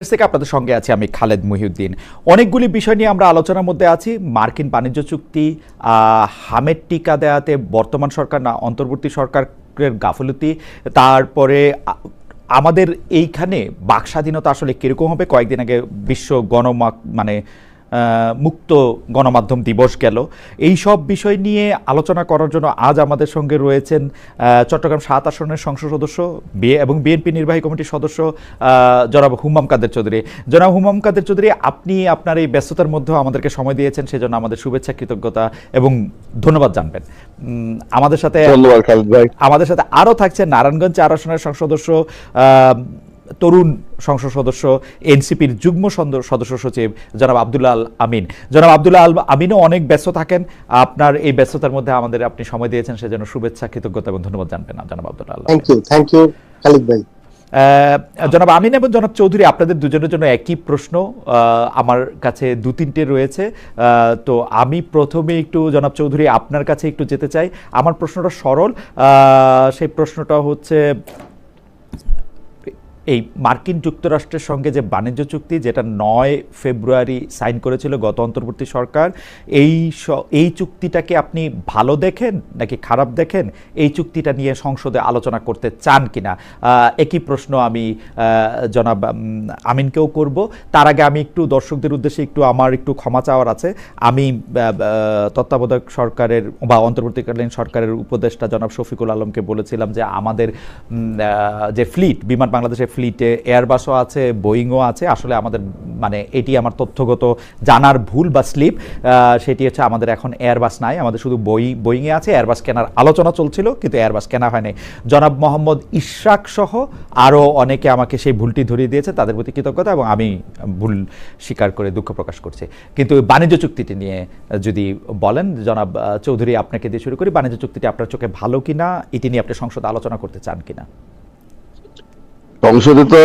থেকে আপনাদের সঙ্গে আছি আমি খালেদ মহিউদ্দিন। অনেকগুলি বিষয় নিয়ে আমরা আলোচনার মধ্যে আছি। মার্কিন বাণিজ্য চুক্তি, হামের টিকা দেয়াতে বর্তমান সরকার না অন্তর্বর্তী সরকারের গাফিলতি, তারপরে আমাদের এইখানে বাক স্বাধীনতা আসলে কীরকম হবে। কয়েকদিন আগে বিশ্ব মুক্ত গণমাধ্যম দিবস গেল। এই সব বিষয় নিয়ে আলোচনা করার জন্য আজ আমাদের সঙ্গে রয়েছেন চট্টগ্রাম ৭ আসনের সংসদ সদস্য এবং বিএনপি নির্বাহী কমিটির সদস্য জনাব হুমাম কাদের চৌধুরী। জনাব হুমাম কাদের চৌধুরী, আপনি আপনার এই ব্যস্ততার মধ্যেও আমাদেরকে সময় দিয়েছেন, সেজন্য আমাদের শুভেচ্ছা, কৃতজ্ঞতা এবং ধন্যবাদ জানবেন। আমাদের সাথে আরও থাকছে নারায়ণগঞ্জ ৪ আসনের সংসদ সদস্য, তরুণ সংসদ সদস্য, এনসিপির যুগ্ম সদস্য সচিব জনাব আব্দুল্লাহ আল আমিন। জনাব আব্দুল্লাহ আল আমিনও অনেক ব্যস্ত থাকেন। আপনার এই ব্যস্ততার মধ্যে আমাদের আপনি সময় দিয়েছেন, সেজন্য শুভেচ্ছা, কৃতজ্ঞতা এবং ধন্যবাদ জানবেন জনাব আব্দুল্লাহ আল। থ্যাংক ইউ খালিদ ভাই। জনাব আমিন এবং জনাব চৌধুরী, আপনাদের দুজনের জন্য একই প্রশ্ন আমার কাছে ২-৩টে রয়েছে। তো আমি প্রথমে একটু জনাব চৌধুরী আপনার কাছে একটু যেতে চাই। আমার প্রশ্নটা সরল। সেই প্রশ্নটা হচ্ছে এই মার্কিন যুক্তরাষ্ট্রের সঙ্গে যে বাণিজ্য চুক্তি, যেটা ৯ ফেব্রুয়ারি সাইন করেছিল গত অন্তর্বর্তী সরকার, এই চুক্তিটাকে আপনি ভালো দেখেন নাকি খারাপ দেখেন? এই চুক্তিটা নিয়ে সংসদে আলোচনা করতে চান কিনা? একই প্রশ্ন আমি জনাব আমিনকেও করব। তার আগে আমি একটু দর্শকদের উদ্দেশ্যে আমার একটু ক্ষমা চাওয়ার আছে। আমি তত্ত্বাবধায়ক সরকারের বা অন্তর্বর্তীকালীন সরকারের উপদেষ্টা জনাব শফিকুল আলমকে বলেছিলাম যে আমাদের যে ফ্লিট, বিমান বাংলাদেশের ফ্লিটে এয়ারবাসও আছে, বোয়িংও আছে। আসলে আমাদের এটি আমার তথ্যগত জানার ভুল বা স্লিপ। সেটি হচ্ছে আমাদের এখন এয়ারবাস নাই, আমাদের শুধু বোয়িংয়ে আছে। এয়ারবাস কেনার আলোচনা চলছিল, কিন্তু এয়ারবাস কেনা হয়নি। জনাব মোহাম্মদ ইশরাক সহ আরও অনেকে আমাকে সেই ভুলটি ধরিয়ে দিয়েছে, তাদের প্রতি কৃতজ্ঞতা এবং আমি ভুল স্বীকার করে দুঃখ প্রকাশ করছি। কিন্তু বাণিজ্য চুক্তিটি নিয়ে যদি বলেন, জনাব চৌধুরী আপনাকে দিয়ে শুরু করি। বাণিজ্য চুক্তিটি আপনার চোখে ভালো কিনা, এটি নিয়ে আপনি সংসদে আলোচনা করতে চান কিনা? সংসদে তো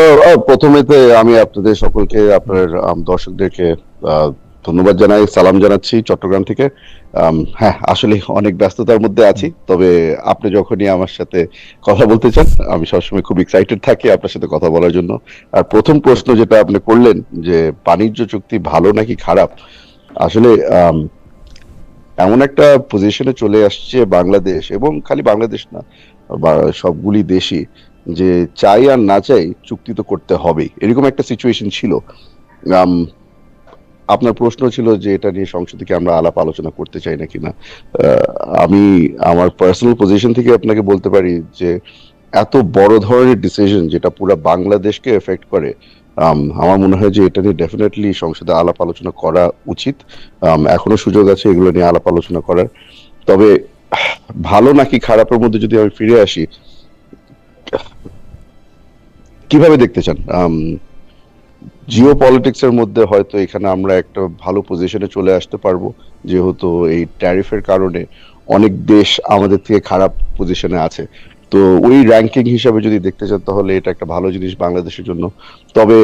প্রথমেতে আমি আপনাদের সকলকে, আপনার দর্শকদেরকে ধন্যবাদ জানাই, সালাম জানাচ্ছি চট্টগ্রাম থেকে। হ্যাঁ, আসলে অনেক ব্যস্ততার মধ্যে আছি, তবে আপনি যখনই আমার সাথে কথা বলতে চান আমি সবসময় খুব এক্সাইটেড থাকি আপনার সাথে কথা বলার জন্য। আর প্রথম প্রশ্ন যেটা আপনি করলেন যে বাণিজ্য চুক্তি ভালো নাকি খারাপ, আসলে এমন একটা পজিশনে চলে আসছে বাংলাদেশ, এবং খালি বাংলাদেশ না, সবগুলি দেশই, যে চাই আর না চাই চুক্তি তো করতে হবে, এরকম একটা সিচুয়েশন ছিল। আপনার প্রশ্ন ছিল যে এটা নিয়ে সংসদে কি আমরা আলাপ আলোচনা করতে চাই নাকি না। আমি আমার পার্সোনাল পজিশন থেকে আপনাকে বলতে পারি যে এত বড় ধরনের ডিসিশন যেটা পুরো বাংলাদেশকে এফেক্ট করে, আমার মনে হয় যে এটা নিয়ে ডেফিনেটলি সংসদে আলাপ আলোচনা করা উচিত। এখনো সুযোগ আছে এগুলো নিয়ে আলাপ আলোচনা করার। তবে ভালো নাকি খারাপের মধ্যে যদি আমি ফিরে আসি, কিভাবে দেখতে চান? জিও পলিটিক্স এর মধ্যে হয়তো এখানে আমরা একটা ভালো পজিশনে চলে আসতে পারবো, যেহেতু এই ট্যারিফের কারণে অনেক দেশ আমাদের থেকে খারাপ পজিশনে আছে। তো ওই র্যাঙ্কিং হিসাবে যদি দেখতে চান তাহলে এটা একটা ভালো জিনিস বাংলাদেশের জন্য। তবে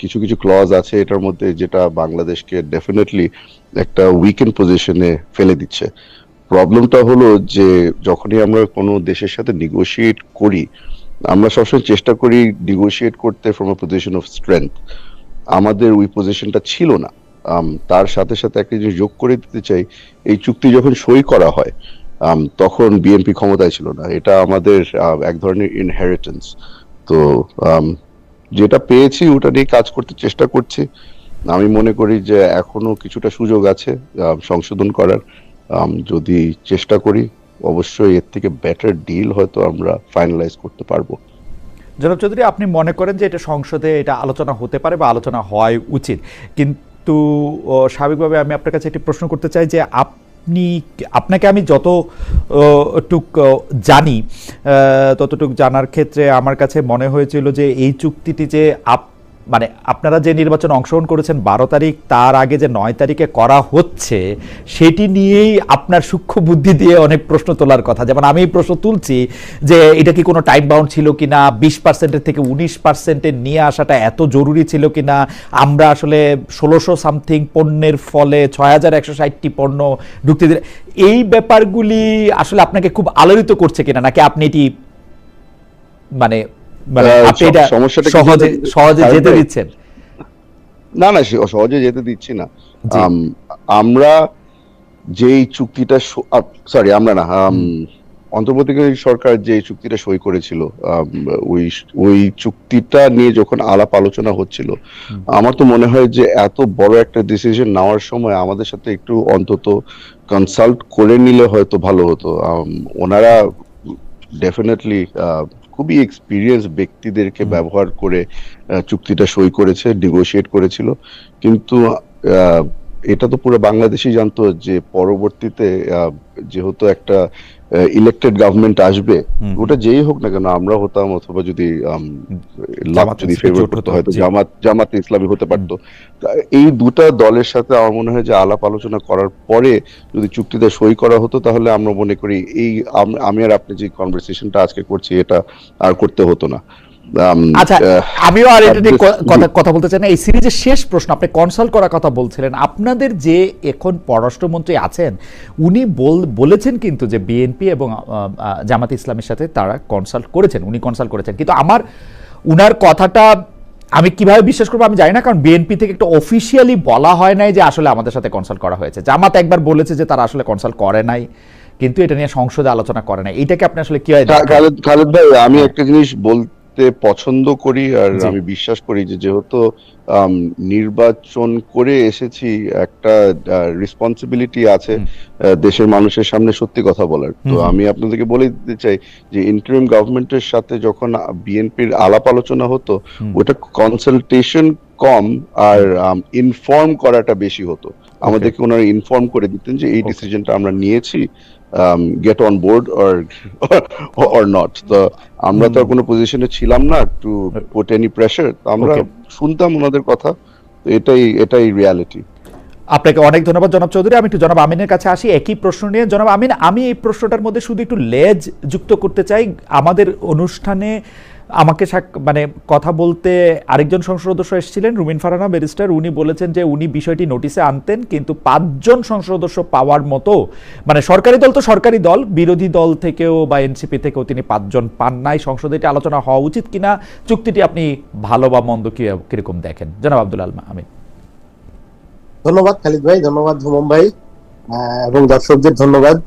কিছু কিছু ক্লজ আছে এটার মধ্যে যেটা বাংলাদেশকে ডেফিনেটলি একটা উইকেন্ড পজিশনে ফেলে দিচ্ছে। প্রবলেমটা হলো যে যখনই আমরা কোনো দেশের সাথে নেগোশিয়েট করি, আমরা সবসময় চেষ্টা করি নেগোশিয়েট করতে from a position of strength. আমাদের ওই পজিশনটা ছিল না। তার সাথে সাথে একটা জিনিস যোগ করে দিতে চাই, এই চুক্তি যখন সই করা হয় তখন বিএনপি ক্ষমতায় ছিল না। এটা আমাদের এক ধরনের ইনহেরিটেন্স। তো যেটা পেয়েছি ওটা নিয়ে কাজ করতে চেষ্টা করছি। আমি মনে করি যে এখনো কিছুটা সুযোগ আছে সংশোধন করার। যদি চেষ্টা করি অবশ্যই এর থেকে বেটার ডিল হয়তো আমরা ফাইনালাইজ করতে পারবো। জনাব চৌধুরী, আপনি মনে করেন যে এটা সংসদে এটা আলোচনা হতে পারে বা আলোচনা হওয়াই উচিত, কিন্তু স্বাভাবিকভাবে আমি আপনার কাছে একটি প্রশ্ন করতে চাই যে আপনাকে আমি যতটুক জানি, ততটুক জানার ক্ষেত্রে আমার কাছে মনে হয়েছিল যে এই চুক্তিটি যে আপনারা যে নির্বাচনে অংশগ্রহণ করেছেন 12 তারিখ, তার আগে যে 9 তারিখে করা হচ্ছে, সেটি নিয়েই আপনার সূক্ষ্ম বুদ্ধি দিয়ে অনেক প্রশ্ন তোলার কথা। যেমন আমি প্রশ্ন তুলছি যে এটা কি কোনো টাইম বাউন্ড ছিল কিনা, 20% থেকে 19% নিয়ে আসাটা এত জরুরি ছিল কিনা, আমরা আসলে 1600 সামথিং পণ্যের ফলে 6160টি পণ্য ঢুকতে দিলে, এই ব্যাপারগুলি আসলে আপনাকে খুব আলোড়িত করছে কিনা, নাকি আপনি এটি আপনি এটা সহজে যেতে দিচ্ছেন? না না, সহজে যেতে দিচ্ছি না। জি। আম, আমরা যেই চুক্তিটা, সরি আমরা না, অন্তর্বর্তীকালীন সরকার যে চুক্তিটা সই করেছিল, ওই ওই চুক্তিটা নিয়ে যখন আলাপ আলোচনা হচ্ছিল, আমার তো মনে হয় যে এত বড় একটা ডিসিশন নেওয়ার সময় আমাদের সাথে একটু অন্তত কনসাল্ট করে নিলে হয়তো ভালো হতো। ওনারা ডেফিনেটলি খুবই এক্সপিরিয়েন্স ব্যক্তিদেরকে ব্যবহার করে চুক্তিটা সই করেছে, নেগোশিয়েট করেছিল। কিন্তু আহ, এটা তো পুরো বাংলাদেশই জানতো যে পরবর্তীতে যেহেতু একটা ইলেক্টেড গভর্নমেন্ট আসবে, ওটা যেই হোক না কেন, আমরা হতাম অথবা যদি লাভ জামাত যদি ইসলামী ফেভার জোট করতে হতো, হয়তো জি। জামাত ইসলামী হতে পারতো। তা এই দুটা দলের সাথে আমার মনে হয় যে আলাপ আলোচনা করার পরে যদি চুক্তিতে সই করা হতো, তাহলে আমরা মনে করি এই আমি আর আপনি যে কনভারসেশনটা আজকে করছি এটা আর করতে হতো না। আচ্ছা, আমিও আর এটা নিয়ে জি। কথা বলতে চাই না। এই সিরিজের শেষ প্রশ্ন, আপনি কনসাল্ট করার কথা বলছিলেন, আপনাদের যে এখন পররাষ্ট্রমন্ত্রী আছেন উনি বলেছেন কিন্তু যে বিএনপি এবং জামাত ইসলামের সাথে তারা কনসাল্ট করেছেন, উনি কনসাল্ট করেছেন। কিন্তু আমার উনার কথাটা আমি কিভাবে বিশ্বাস করবো আমি জানি না, কারণ বিএনপি থেকে একটা অফিসিয়ালি বলা হয় নাই যে আসলে আমাদের সাথে কনসাল্ট করা হয়েছে। জামাত একবার বলেছে যে তারা আসলে কনসাল্ট করে নাই, কিন্তু এটা নিয়ে সংসদে আলোচনা করে নাই। এইটাকে আপনি আসলে কিভাবে দেখেন? খালেদ ভাই, আমি হ্যাঁ। একটা জিনিস বলতে পছন্দ করি, আর জি। আমি বিশ্বাস করি যে যেহেতু নির্বাচন করে এসেছি, একটা রেসপন্সিবিলিটি আছে দেশের মানুষের সামনে সত্যি কথা বলার। তো আমি আপনাদেরকে বলে দিতে চাই যে ইন্টারিম গভর্নমেন্টের সাথে যখন বিএনপির আলাপ আলোচনা হতো, ওটা কনসালটেশন কম আর ইনফর্ম করাটা বেশি হতো। আমাদেরকে ওনারা ইনফর্ম করে দিতেন যে এই ডিসিশনটা আমরা নিয়েছি, get on board or not. তো আমরা তো আর কোনো পজিশনে ছিলাম না টু পুট এনি প্রেসার, আমরা শুনতাম ওনাদের কথা। তো এটাই রিয়ালিটি। আপনাকে অনেক ধন্যবাদ জনাব চৌধুরী। আমি একটু জনাব আমিনের কাছে আসি একই প্রশ্ন নিয়ে। জনাব আমিন, আমি এই প্রশ্নটার মধ্যে শুধু একটু লেজ যুক্ত করতে চাই। আমাদের অনুষ্ঠানে আমাকে মানে কথা বলতে আরেকজন সংসদ সদস্য এসেছিলেন, রুমিন ফারহানা ব্যারিস্টার। উনি বলেছেন যে উনি বিষয়টি নোটিসে আনতেন, কিন্তু 5 জন সংসদ সদস্য পাওয়ার মতো, মানে সরকারি দল তো সরকারি দল, বিরোধী দল থেকেও বা এনসিপি থেকেও তিনি 5 জন পান নাই। সংসদে এটি আলোচনা হওয়া উচিত কিনা, চুক্তিটি আপনি ভালো বা মন্দ কিরকম দেখেন? জনাব আব্দুল আল আমিন। ধন্যবাদ খালিদ ভাই, ধন্যবাদ ধুমন ভাই, এবং দর্শকদের ধন্যবাদ।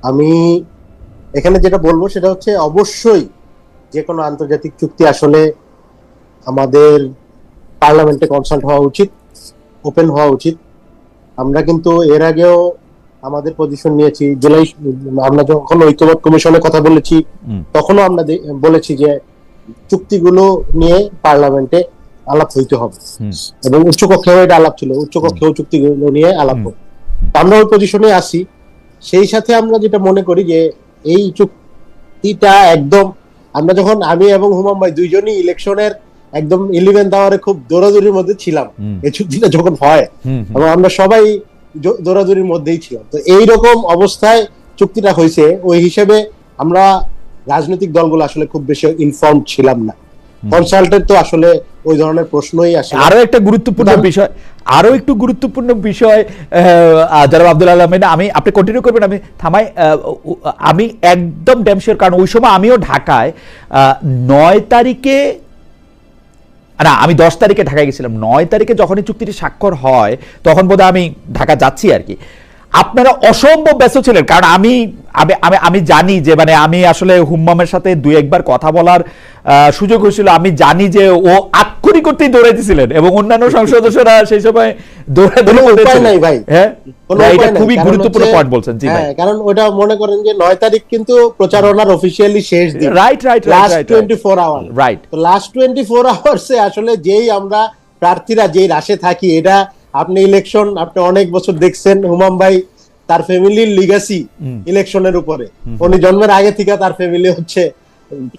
আমি এখানে যেটা বলবো সেটা হচ্ছে, অবশ্যই যে কোনো আন্তর্জাতিক চুক্তি আসলে আমাদের পার্লামেন্টে কনসাল্ট হওয়া উচিত, ওপেন হওয়া উচিত। আমরা কিন্তু এর আগেও আমাদের পজিশন নিয়েছি। জুলাই আমরা যখন ঐক্যমত কমিশনের কথা বলেছি, তখনও আমরা বলেছি যে চুক্তিগুলো নিয়ে পার্লামেন্টে আলাপ হইতে হবে, এবং উচ্চকক্ষেও এটা আলাপ ছিল, উচ্চকক্ষেও চুক্তিগুলো নিয়ে আলাপ হবে। আমরা ওই পজিশনে আছি। সেই সাথে আমরা যেটা মনে করি যে এই চুক্তিটা একদম, আমরা যখন আমি এবং হুমাম ভাই দুইজনই ইলেকশনের একদম 11th আওয়ারে খুব দৌড়াদৌড়ির মধ্যে ছিলাম এই চুক্তিটা যখন হয়, এবং আমরা সবাই দৌড়াদৌড়ির মধ্যেই ছিলাম। তো এইরকম অবস্থায় চুক্তিটা হয়েছে, ওই হিসেবে আমরা রাজনৈতিক দলগুলো আসলে খুব বেশি ইনফর্ম ছিলাম না। কনসাল্টেন্ট তো আসলে ওই ধরনের প্রশ্নই আসে। আরো একটা গুরুত্বপূর্ণ বিষয়, জনাব আব্দুল আলমিন, আমি আপনি কন্টিনিউ করবেন, আমি থামাই। আমি একদম ড্যাম শিওর, কারণ ওই সময় আমিও ঢাকায় 9 তারিখে, না আমি 10 তারিখে ঢাকায় গেছিলাম। 9 তারিখে যখনই চুক্তিটি স্বাক্ষর হয় তখন বোধহয় আমি ঢাকা যাচ্ছি আর কি। আপনারা অসম্ভব ব্যস্ত ছিলেন, কারণ আমি আমি জানি যে, মানে আমি আসলে হুম্মামের সাথে 2-1 বার কথা বলার সুযোগ হয়েছিল। আমি জানি যে ও আক্ষরিক করতেই দৌড়াইতেছিলেন, এবং অন্যান্য সংসদ সদস্যরা সেই সময় দৌড়াদৌড়ি করতেছিলেন। নাই ভাই, হ্যাঁ, এটা খুবই গুরুত্বপূর্ণ পয়েন্ট বলছেন। জি ভাই, কারণ ওটা মনে করেন যে 9 তারিখ কিন্তু প্রচারণার অফিশিয়ালি শেষ দিন, রাইট, লাস্ট 24 আওয়ার, রাইট। তো লাস্ট 24 আওয়ার্সে আসলে যেই আমরা প্রার্থীরা যেই রাশে থাকি, এটা আপনি ইলেকশন আপনি অনেক বছর দেখছেন। হুমাম ভাই তার ফ্যামিলির লিগ্যাসি ইলেকশনের উপরে, উনি জন্মের আগে থেকে তার ফ্যামিলি হচ্ছে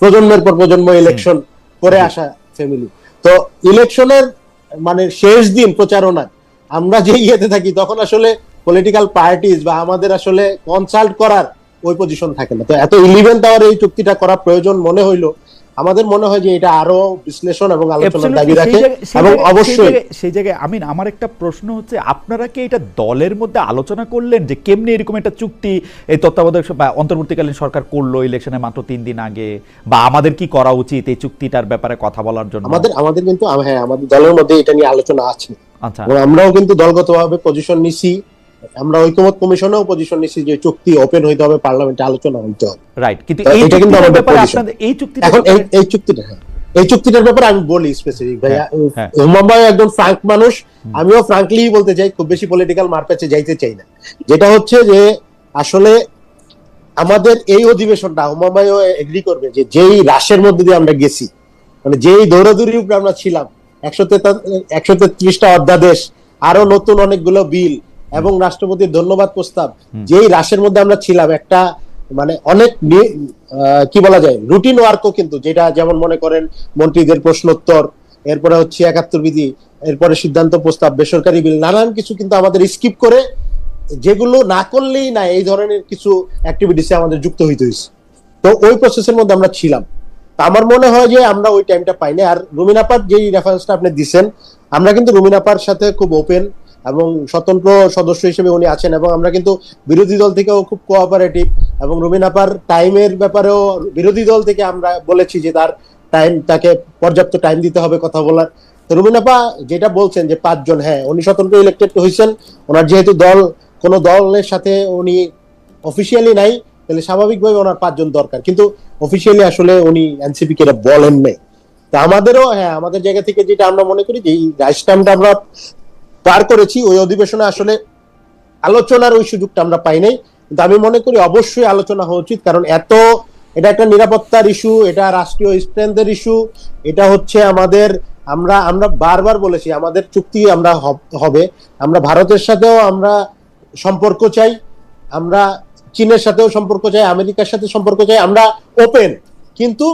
প্রজন্মের পর প্রজন্ম ইলেকশন করে আসা ফ্যামিলি। তো ইলেকশনের মানে শেষ দিন প্রচারণায় আমরা যে ইয়েতে থাকি, তখন আসলে পলিটিক্যাল পার্টিজ বা আমাদের আসলে কনসাল্ট করার ওই পজিশন থাকে না। তো এত 11th আওয়ারে এই চুক্তিটা করা প্রয়োজন মনে হইলো। আমাদের মনে হয় যে এটা আরো বিশ্লেষণ এবং আলোচনার দাবি Absolutely, রাখে। সেই এবং জায়গায়- অবশ্যই সেই জায়গায় আমিন, আমার একটা প্রশ্ন হচ্ছে, আপনারা কি এটা দলের মধ্যে আলোচনা করলেন যে কেমনি এরকম একটা চুক্তি এই তত্ত্বাবধায়ক বা অন্তর্বর্তীকালীন সরকার করলো ইলেকশনে মাত্র 3 দিন আগে, বা আমাদের কি করা উচিত এই চুক্তিটার ব্যাপারে কথা বলার জন্য? আমাদের কিন্তু হ্যাঁ, আমাদের দলের মধ্যে এটা নিয়ে আলোচনা আছে আচ্ছা, এবং আমরাও কিন্তু দলগতভাবে পজিশন নিছি। আমরা ঐকমত্য কমিশনেও পজিশন নিছি যে চুক্তি ওপেন হইতে হবে, পার্লামেন্টে আলোচনা হইতে হবে। রাইট, কিন্তু তো এই এটা কিন্তু চুক্তিটার আমাদের ব্যাপারে position। আপনাদের এই চুক্তিটা এখন এই চুক্তিটা, হ্যাঁ, এই চুক্তিটার ব্যাপারে আমি বলি স্পেসিফিক ভাইয়া। হ্যাঁ। হুমায়ুন ভাই একজন ফ্রাঙ্ক মানুষ, আমিও ফ্রাঙ্কলি বলতে চাই, খুব বেশি পলিটিক্যাল মারপ্যাচে যাইতে চাই না। যেটা হচ্ছে যে আসলে আমাদের এই অধিবেশনটা হুমায়ুন ভাইও এগ্রি করবে যে যেই রাশের মধ্যে দিয়ে আমরা গেছি, মানে যেই দৌড়াদৌড়ির উপরে আমরা ছিলাম, 133টা অধ্যাদেশ, আরো নতুন অনেকগুলো বিল এবং রাষ্ট্রপতির ধন্যবাদ প্রস্তাব, যেই রাশের মধ্যে আমরা ছিলাম, একটা মানে অনেক কি বলা যায় রুটিন ওয়ার্কও কিন্তু, যেটা যেমন মনে করেন মন্ত্রীদের প্রশ্নোত্তর, এরপরে হচ্ছে 71 বিধি, এরপরে সিদ্ধান্ত প্রস্তাব, বেসরকারি বিল, নানান কিছু কিন্তু আমাদের স্কিপ করে, যেগুলো না করলেই না, এই ধরনের কিছু অ্যাক্টিভিটিসে আমাদের যুক্ত হইতে হয়েছে। তো ওই প্রসেসের মধ্যে আমরা ছিলাম। তা আমার মনে হয় যে আমরা ওই টাইমটা পাইনি। আর রুমিন আপার যেই রেফারেন্সটা আপনি দিচ্ছেন, আমরা কিন্তু রুমিন আপার সাথে খুব ওপেন এবং স্বতন্ত্র সদস্য হিসেবে উনি আছেন, এবং আমরা কিন্তু বিরোধী দল থেকেও খুব কোঅপারেটিভ, এবং রুমিন আপার টাইমের ব্যাপারেও বিরোধী দল থেকে আমরা বলেছি যে তার টাইম, তাকে পর্যাপ্ত টাইম দিতে হবে কথা বলার। তো রুমিন আপা যেটা বলছেন যে 5 জন, হ্যাঁ, উনি স্বতন্ত্র ইলেক্টেড হয়েছেন, ওনার যেহেতু কোন দলের সাথে উনি অফিসিয়ালি নাই, তাহলে স্বাভাবিকভাবে ওনার 5 জন দরকার, কিন্তু অফিসিয়ালি আসলে উনি এনসিপি কে এটা বলেন নাই। তা আমাদেরও, হ্যাঁ, আমাদের জায়গা থেকে যেটা আমরা মনে করি যে এই রাইস টাইমটা আমরা পার করেছি, ওই অধিবেশনে আসলে আলোচনার ওই সুযোগটা আমরা পাই নাই। কিন্তু আমি মনে করি অবশ্যই আলোচনা হওয়া উচিত, কারণ এটা একটা নিরাপত্তার ইস্যু, এটা রাষ্ট্রীয় স্ট্রেংথের ইস্যু, এটা হচ্ছে আমাদের, আমরা বারবার বলেছি আমাদের চুক্তি আমরা হবে, আমরা ভারতের সাথেও আমরা সম্পর্ক চাই, আমরা চীনের সাথেও সম্পর্ক চাই, আমেরিকার সাথে সম্পর্ক চাই, আমরা ওপেন, কিন্তু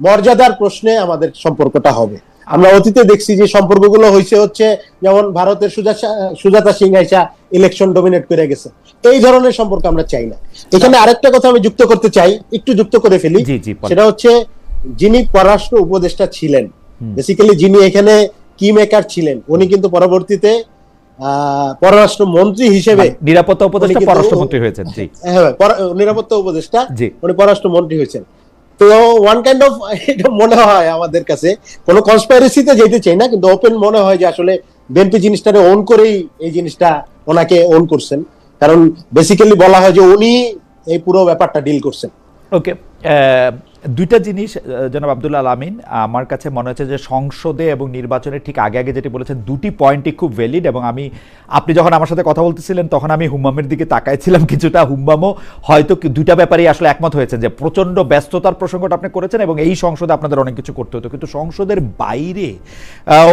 মর্যাদার প্রশ্নে আমাদের সম্পর্কটা হবে। আমরা অতীতে দেখছি যে সম্পর্কগুলো হচ্ছে যেমন ভারতের সুজাতা সিং আইসা ইলেকশন ডমিনেট করে গেছে, এই ধরনের সম্পর্ক আমরা চাই না। এখানে আরেকটা কথা আমি যুক্ত করতে চাই, একটু যুক্ত করে ফেলি, সেটা হচ্ছে যিনি পররাষ্ট্র উপদেষ্টা ছিলেন, বেসিক্যালি যিনি এখানে কি মেকার ছিলেন, উনি কিন্তু পরবর্তীতে পররাষ্ট্র মন্ত্রী হিসেবে, নিরাপত্তা উপদেষ্টা পররাষ্ট্রমন্ত্রী হয়েছেন। জি, হ্যাঁ, নিরাপত্তা উপদেষ্টা, উনি পররাষ্ট্র মন্ত্রী হয়েছেন। তো ওয়ান কাইন্ড অফ, এটা মনে হয় আমাদের কাছে, কোনো কনস্পাইরেসিতে যেতে চাই না, কিন্তু ওপেন মনে হয় যে আসলে বিএনপি জিনিসটাকে ওন করেই এই জিনিসটা ওনাকে ওন করছেন, কারণ বেসিক্যালি বলা হয় যে উনি এই পুরো ব্যাপারটা ডিল করছেন। ওকে, দুইটা জিনিস জনাব আব্দুল আমিন, আমার কাছে মনে হচ্ছে যে সংসদে এবং নির্বাচনের ঠিক আগে আগে যেটি বলেছেন, দুটি পয়েন্টই খুব ভ্যালিড, এবং আপনি যখন আমার সাথে কথা বলতেছিলেন তখন আমি হুম্মামের দিকে তাকাইছিলাম কিছুটা, হুম্মামও হয়তো দুইটা ব্যাপারেই আসলে একমত হয়েছেন যে প্রচণ্ড ব্যস্ততার প্রসঙ্গটা আপনি করেছেন এবং এই সংসদে আপনাদের অনেক কিছু করতে হতো, কিন্তু সংসদের বাইরে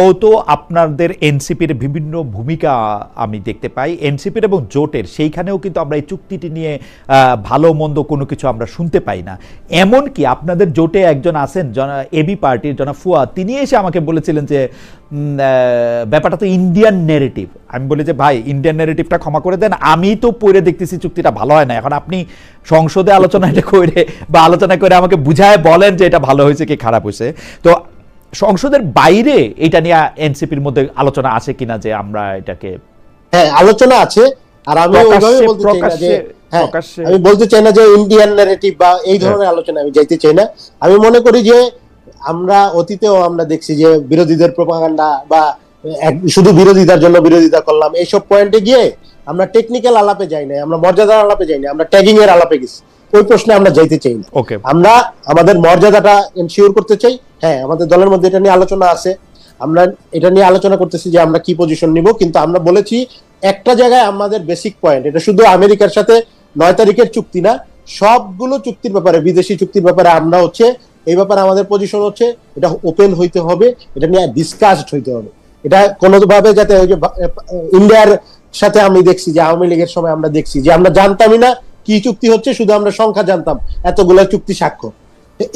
ও তো আপনাদের এনসিপির বিভিন্ন ভূমিকা আমি দেখতে পাই, এনসিপির এবং জোটের, সেইখানেও কিন্তু আমরা এই চুক্তিটি নিয়ে ভালো মন্দ কোনো কিছু আমরা শুনতে পাই না। এমনকি আপনাদের জোটে একজন আছেন এবি পার্টির জনাব ফুয়াদ, তিনি এসে আমাকে বলেছিলেন যে ব্যাপারটা তো ইন্ডিয়ান নেরেটিভ। আমি বলি যে ভাই, ইন্ডিয়ান নেরেটিভটা ক্ষমা করে দেন, আমি তো পড়ে দেখতেছি চুক্তিটা ভালো হয় না, এখন আপনি সংসদে আলোচনা করে আমাকে বুঝায় বলেন যে এটা ভালো হয়েছে কি খারাপ হয়েছে। তো সংসদের বাইরে এটা নিয়ে এনসিপির মধ্যে আলোচনা আছে কিনা যে আমরা এটাকে, হ্যাঁ, আলোচনা আছে, আর আমি ওইভাবে বলতে চাই না যে, হ্যাঁ, আমি বলতে চাই না যে ইন্ডিয়ান ন্যারেটিভ বা এই ধরনের আলোচনা আমি যাইতে চাই না। আমি মনে করি যে আমরা অতীতেও আমরা দেখছি যে বিরোধীদের প্রোপাগান্ডা বা শুধু বিরোধিতার জন্য বিরোধিতা করলাম, এইসব পয়েন্টে গিয়ে আমরা টেকনিক্যাল আলাপে যাই না, আমরা মর্যাদার আলাপে যাই না, আমরা ট্যাগিং এর আলাপে গেছি, ওই প্রশ্নে আমরা যাইতে চাই না। আমরা আমাদের মর্যাদাটা এনশিওর করতে চাই। হ্যাঁ, আমাদের দলের মধ্যে এটা নিয়ে আলোচনা আছে, আমরা এটা নিয়ে আলোচনা করতেছি যে আমরা কি পজিশন নিব, কিন্তু আমরা বলেছি একটা জায়গায় আমাদের বেসিক পয়েন্ট, এটা শুধু আমেরিকার সাথে 9 তারিখের চুক্তি না, সবগুলো চুক্তির ব্যাপারে, বিদেশি চুক্তির ব্যাপারে আমরা এই ব্যাপারে আমাদের পজিশন হচ্ছে এটা ওপেন হইতে হবে, এটা নিয়ে ডিসকাসড হইতে হবে। এটা কোনোভাবে যাতে ওই যে ইন্ডিয়ার সাথে আমি দেখছি যে আওয়ামী লীগের সময় আমরা দেখছি যে আমরা জানতামই না কি চুক্তি হচ্ছে, শুধু আমরা সংখ্যা জানতাম, এতগুলো চুক্তি স্বাক্ষর,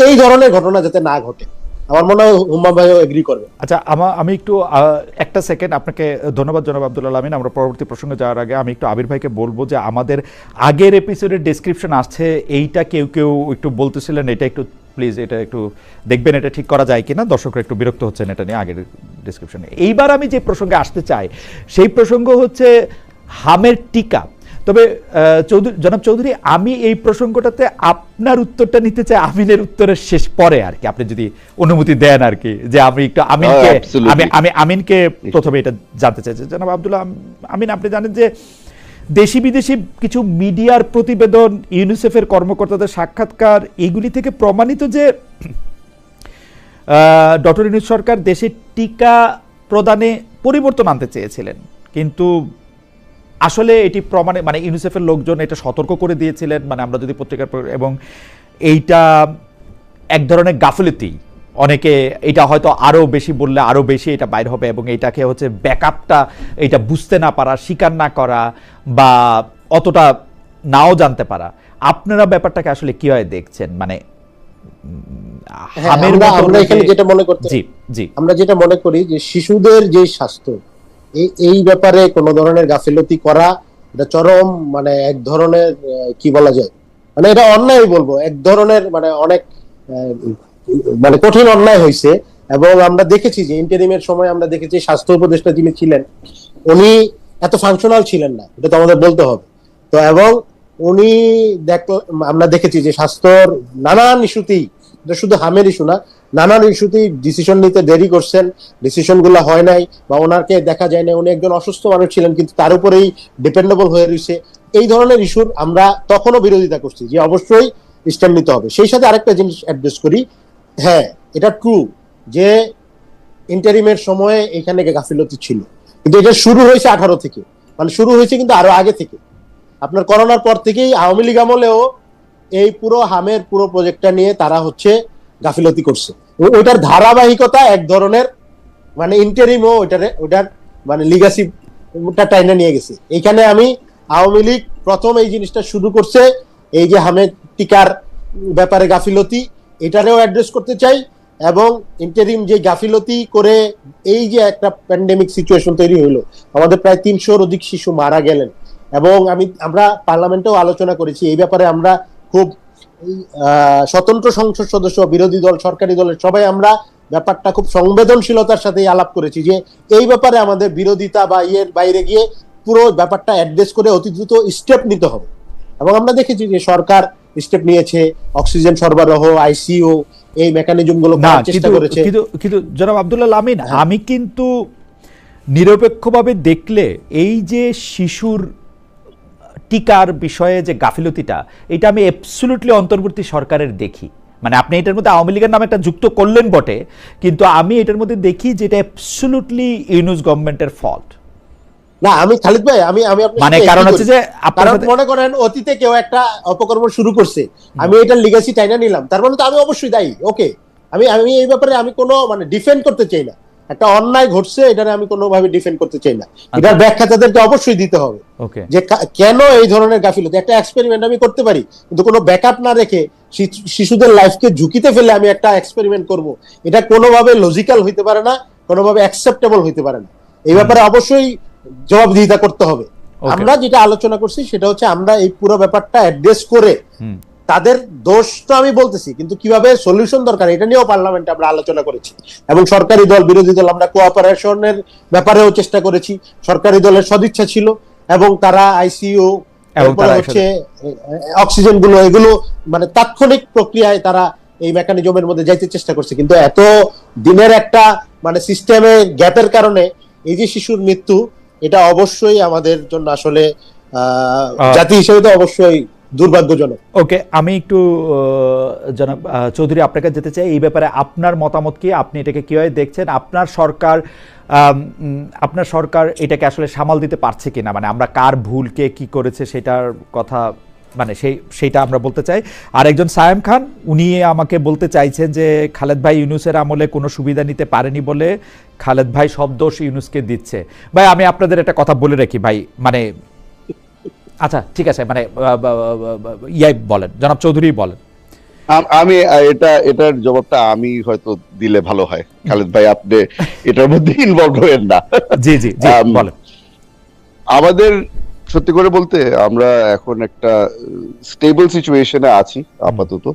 এই ধরনের ঘটনা যাতে না ঘটে, আমার মনে হয় হুম্মা ভাইও এগ্রি করবে। আচ্ছা, আমি একটু একটা সেকেন্ড আপনাকে ধন্যবাদ জনাব আব্দুল আমিন। আমরা পরবর্তী প্রসঙ্গে যাওয়ার আগে আমি একটু আবির ভাইকে বলবো যে আমাদের আগের এপিসোডের ডেসক্রিপশন আসছে, এইটা কেউ একটু বলতেছিলেন এটা একটু প্লিজ এটা একটু দেখবেন এটা ঠিক করা যায় কিনা, দর্শকরা একটু বিরক্ত হচ্ছেন এটা নিয়ে আগের ডিসক্রিপশনে। এইবার আমি যে প্রসঙ্গে আসতে চাই সেই প্রসঙ্গ হচ্ছে হামের টিকা। তবে জনাব চৌধুরী, আমি এই প্রসঙ্গটাতে আপনার উত্তরটা নিতে চাই আমিনের উত্তরের শেষ পরে আর কি, আপনি যদি অনুমতি দেন আর কি, যে আমি একটু আমিনকে প্রথমে এটা জানতে চাইছি। জনাব আব্দুল্লাহ আমিন, আপনি জানেন যে দেশি বিদেশি কিছু মিডিয়ার প্রতিবেদন, ইউনিসেফের কর্মকর্তাদের সাক্ষাৎকার, এইগুলি থেকে প্রমাণিত যে ডক্টর ইউনূস সরকার দেশে টিকা প্রদানে পরিবর্তন আনতে চেয়েছিলেন, কিন্তু আসলে এটি প্রমাণে মানে ইউনিসেফের লোকজন এটা সতর্ক করে দিয়েছিলেন, মানে আমরা যদি পত্রিকার, এবং এইটা এক ধরনের গাফিলতি, অনেকে এটা হয়তো আরও বেশি বললে আরও বেশি এটা বাইর হবে, এবং এইটাকে হচ্ছে ব্যাকআপটা এটা বুঝতে না পারা, স্বীকার না করা, বা অতটা নাও জানতে পারা। আপনারা ব্যাপারটাকে আসলে কিভাবে দেখছেন? মানে আমরা এখানে যেটা মনে করতে, আমরা যেটা মনে করি যে শিশুদের যে স্বাস্থ্য, এই ব্যাপারে কোনো ধরনের গাফিলতি করা এটা চরম মানে এক ধরনের কি বলা যায়, মানে এটা অন্যায় বলবো, এক ধরনের মানে অনেক মানে কঠিন অন্যায় হয়েছে। এবং আমরা দেখেছি যে ইন্টারিমের সময় আমরা দেখেছি স্বাস্থ্য উপদেষ্টা যিনি ছিলেন উনি এত ফাংশনাল ছিলেন না, এটা তো আমাদের বলতে হবে। তো এবং উনি আমরা দেখেছি যে স্বাস্থ্যর নানান ইস্যুতেই, এটা শুধু হামের ইস্যু না, নানান ইস্যুতেই ডিসিশন নিতে দেরি করছেন, ডিসিশন গুলো হয় নাই, বা ওনাকে দেখা যায় না, উনি একজন অসুস্থ মানুষ ছিলেন কিন্তু তার উপরেই ডিপেন্ডেবল হয়ে রয়েছে। এই ধরনের ইস্যুর আমরা তখনও বিরোধিতা করছি যে অবশ্যই স্ট্যান্ড নিতে হবে। সেই সাথে আরেকটা জিনিস অ্যাড্রেস করি, হ্যাঁ এটা ট্রু যে ইন্টারিমের সময়ে এখানে গাফিলতি ছিল, কিন্তু এটা শুরু হয়েছে 18 থেকে, মানে শুরু হয়েছে কিন্তু আরো আগে থেকে। আপনার করোনার পর থেকেই আওয়ামী লীগ আমলেও এই পুরো হামের পুরো প্রজেক্টটা নিয়ে তারা হচ্ছে গাফিলতি করছে, ওইটার ধারাবাহিকতা এক ধরনের মানে ইন্টারিমও ওইটার মানে লিগাসিটা টাইনা নিয়ে গেছে। এইখানে আমি আওয়ামী লীগ প্রথম এই জিনিসটা শুরু করছে, এই যে হামের টিকার ব্যাপারে গাফিলতি, এটারেও অ্যাড্রেস করতে চাই। এবং ইন্টারিম যে গাফিলতি করে এই যে একটা প্যান্ডেমিক সিচুয়েশন তৈরি হলো, আমাদের প্রায় 300-র অধিক শিশু মারা গেলেন, এবং আমরা পার্লামেন্টেও আলোচনা করেছি এই ব্যাপারে। আমরা খুব স্বতন্ত্র সংসদ সদস্য, বিরোধী দল, সরকারি দলের সবাই আমরা ব্যাপারটা খুব সংবেদনশীলতার সাথে আলাপ করেছি যে এই ব্যাপারে আমাদের বিরোধিতা বা ইয়ের বাইরে গিয়ে পুরো ব্যাপারটা অ্যাড্রেস করে অতি দ্রুত স্টেপ নিতে হবে। এবং আমরা দেখেছি যে সরকার স্টেপ নিয়েছে, অক্সিজেন সরবরাহ, আইসিইউ, এই মেকানিজম গুলো করার চেষ্টা করেছে। কিন্তু জনাব আব্দুল্লাহ আমিন, আমি কিন্তু নিরপেক্ষভাবে দেখলে এই যে শিশুর টিকার বিষয়ে যে গাফিলতিটা, এটা আমি অ্যাবসলিউটলি অন্তর্বর্তী সরকারের দেখি। মানে আপনি এটার মধ্যে আওয়ামী লীগের নামে একটা যুক্ত করলেন বটে, কিন্তু আমি এটার মধ্যে দেখি যে এটা অ্যাবসলিউটলি ইউনূস গভর্নমেন্টের ফল্ট। না, আমি খালিদ ভাই, আমি মানে কারণ হচ্ছে যে আপনারা মনে করেন অতীতে কেউ একটা অপকর্ম শুরু করছে, আমি এটা লিগ্যাসি টাইনা নিলাম, তার মানে তো আমি অবশ্যই দায়ী। ওকে, আমি এই ব্যাপারে আমি কোনো মানে ডিফেন্ড করতে চাই না, একটা অন্যায় ঘটছে এটারে আমি কোনোভাবে ডিফেন্ড করতে চাই না, এটার ব্যাখ্যা তাদেরকে অবশ্যই দিতে হবে যে কেন এই ধরনের গাফিলতি। একটা এক্সপেরিমেন্ট আমি করতে পারি, কিন্তু কোনো ব্যাকআপ না রেখে শিশুদের লাইফকে ঝুঁকিতে ফেলে আমি একটা এক্সপেরিমেন্ট করব, এটা কোনোভাবে লজিক্যাল হইতে পারে না, কোনোভাবে অ্যাকসেপ্টেবল হইতে পারে না। এই ব্যাপারে অবশ্যই জবাবদিহিতা করতে হবে। আমরা যেটা আলোচনা করছি সেটা হচ্ছে আমরা এই পুরো ব্যাপারটা অ্যাড্রেস করে তাদের দোষ তো আমি বলতেছি, কিন্তু কিভাবে সলিউশন দরকার এটা নিয়েও পার্লামেন্টে আমরা আলোচনা করেছি। এবং সরকারি দল, বিরোধী দল, আমরা কোঅপারেশনের ব্যাপারেও চেষ্টা করেছি। সরকারি দলের সদিচ্ছা ছিল এবং তারা আইসিইউ হচ্ছে অক্সিজেন গুলো, এগুলো মানে তাৎক্ষণিক প্রক্রিয়ায় তারা এই মেকানিজমের মধ্যে যাইতে চেষ্টা করছে। কিন্তু এত দিনের একটা মানে সিস্টেমে গ্যাপের কারণে এই যে শিশুর মৃত্যু, এটা অবশ্যই আমাদের জন্য আসলে জাতি হিসেবে তো অবশ্যই দুর্ভাগ্যজনক। ওকে, আমি একটু জনাব চৌধুরী আপনাকে যেতে চাই, এই ব্যাপারে আপনার মতামত কি, আপনি এটাকে কিভাবে দেখছেন? আপনার সরকার এটাকে আসলে সামাল দিতে পারছে কিনা, মানে আমরা কার ভুলকে কি করেছে সেটার কথা, মানে সেইটা আমরা বলতে চাই। আর একজন সায়েম খান, উনি আমাকে বলতে চাইছেন যে খালেদ ভাই ইউনূসের আমলে কোনো সুবিধা নিতে পারেনি বলে খালেদ ভাই সব দোষ ইউনূসকে দিচ্ছে। ভাই আমি আপনাদের একটা কথা বলে রাখি ভাই, মানে আচ্ছা ঠিক আছে, মানে বলেন, জনাব চৌধুরী বলেন। আমি এটার জবাবটা আমি হয়তো দিলে ভালো হয়। খালেদ ভাই আপনি এটার মধ্যে ইনভলভ হবেন না। জি জি জি বলেন। আমাদের সত্যি করে বলতে আমরা এখন একটা স্টেবল সিচুয়েশনে আছি আপাতত।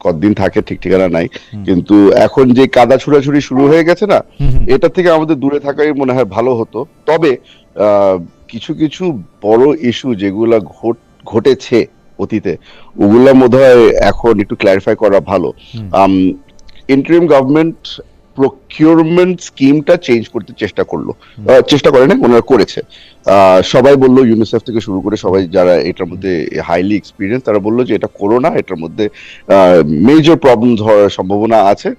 কতদিন থাকে ঠিক ঠিকানা নাই, কিন্তু এখন যে কাদা ছুড়াছুড়ি শুরু হয়ে গেছে না, এটা থেকে আমাদের দূরে থাকাই মনে হয় ভালো হতো। তবে কিছু কিছু বড় ইস্যু যেগুলা ঘটেছে অতীতে, ওগুলা বোধহয় এখন একটু ক্ল্যারিফাই করা ভালো। ইন্টারিম গভর্নমেন্ট প্রকিউরমেন্ট স্কিমটা চেঞ্জ করতে চেষ্টা করে না, ওনারা করেছে। সবাই বললো, ইউনিসেফ থেকে শুরু করে সবাই যারা এটার মধ্যে হাইলি এক্সপিরিয়েন্স, তারা বললো যে এটা করো না, এটার মধ্যে মেজর প্রবলেম হওয়ার সম্ভাবনা আছে।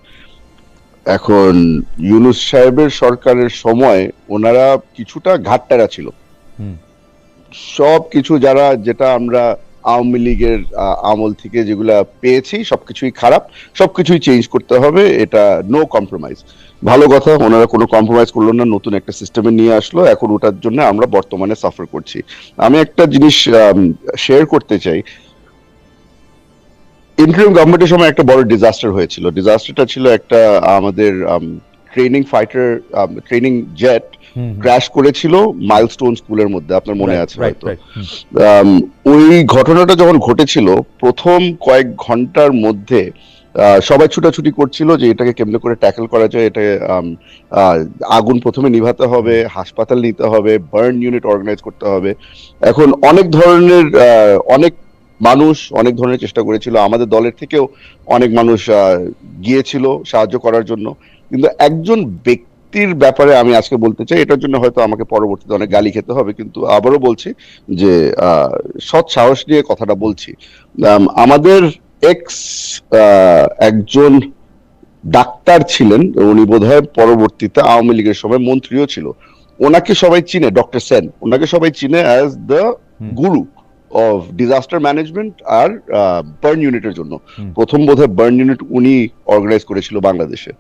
এখন ইউনূস সাহেবের সরকারের সময় ওনারা কিছুটা ঘাটতারা ছিল। সব কিছু যেটা আমরা আওয়ামী লীগের আমল থেকে যেগুলা পেয়েছি সবকিছুই খারাপ, সবকিছুই চেঞ্জ করতে হবে, এটা নো কম্প্রোমাইজ। ভালো কথা, ওনারা কোনো কম্প্রোমাইজ করলো না, নতুন একটা সিস্টেমে নিয়ে আসলো। এখন ওটার জন্য আমরা বর্তমানে সাফার করছি। আমি একটা জিনিস শেয়ার করতে চাই। ইন্টারিম গভর্নমেন্টের সময় একটা বড় ডিজাস্টার হয়েছিল। ডিজাস্টারটা ছিল একটা আমাদের ট্রেনিং জেট ক্র্যাশ করেছিল মাইলস্টোন স্কুলের মধ্যে, আপনার মনে আছে হয়তো। ওই ঘটনাটা যখন ঘটেছিল, প্রথম কয়েক ঘন্টার মধ্যে সবাই ছুটাছুটি করছিল যে এটাকে কেমনে করে ট্যাকল করা যায়। এটা আগুন প্রথমে নিভাতে হবে, হাসপাতাল নিতে হবে, বার্ন ইউনিট অর্গানাইজ করতে হবে। এখন অনেক মানুষ অনেক ধরনের চেষ্টা করেছিল, আমাদের দলের থেকেও অনেক মানুষ গিয়েছিল সাহায্য করার জন্য। কিন্তু একজন ব্যক্তির ব্যাপারে আমি আজকে বলতে চাই, এটার জন্য হয়তো আমাকে পরবর্তীতে অনেক গালি খেতে হবে, কিন্তু আবারও বলছি যে সৎ সাহস নিয়ে কথাটা বলছি। আমাদের একজন ডাক্তার ছিলেন, উনি বোধহয় পরবর্তীতে আওয়ামী লীগের সময় মন্ত্রীও ছিল। ওনাকে সবাই চিনে, ডক্টর সেন, ওনাকে সবাই চিনে as the guru of disaster management আর বার্ন ইউনিটের জন্য। প্রথম বোধহয় বার্ন ইউনিট উনি অর্গানাইজ করেছিল বাংলাদেশে।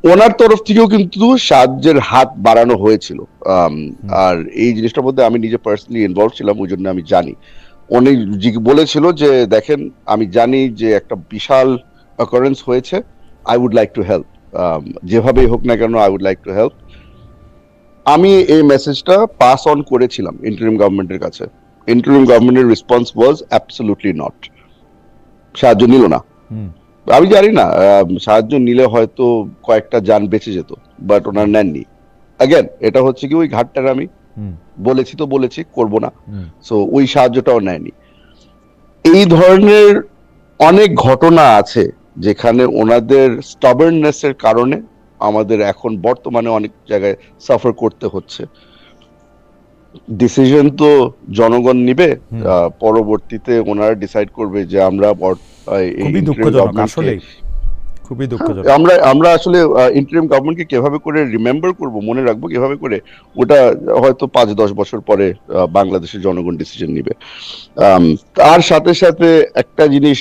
ওনার তরফ থেকেও কিন্তু সাহায্যের হাত বাড়ানো হয়েছিল। আর এই জিনিসটার মধ্যে আমি নিজে পার্সোনালি ইনভলভ ছিলাম, ওই জন্য আমি জানি। উনি বলেছিল যে দেখেন, আমি জানি যে একটা বিশাল অকারেন্স হয়েছে, I would like to help, যেভাবেই হোক না কেন I would like to help. আমি এই মেসেজটা পাস অন করেছিলাম ইন্টারিম গভর্নমেন্টের কাছে। ইন্টারিম গভর্নমেন্টের রেসপন্স ওয়াজ অ্যাবসলিউটলি নট, সাহায্য নিল না। আমি জানি না, সাহায্য নিলে হয়তো কয়েকটা যান বেঁচে যেত, বাট ওনার নেননি। অ্যাগেন এটা হচ্ছে কি ওই ঘাটটার আমি বলেছি করবো না, সো ওই সাহায্যটাও নেয়নি। এই ধরনের অনেক ঘটনা আছে যেখানে ওনাদের স্টাবার্ননেস এর কারণে আমাদের এখন বর্তমানে অনেক জায়গায় সাফার করতে হচ্ছে। ডিসিশন তো জনগণ নিবে, পরবর্তীতে ওনারা ডিসাইড করবে যে আমরা খুবই দুঃখজনক। আমরা আসলে ইন্টারিম গভর্নমেন্টকে কিভাবে করে রিমেম্বার করব, মনে রাখবো কিভাবে করে, ওটা হয়তো 5-10 বছর পরে বাংলাদেশের জনগণ ডিসিশন নিবে। তার সাথে সাথে একটা জিনিস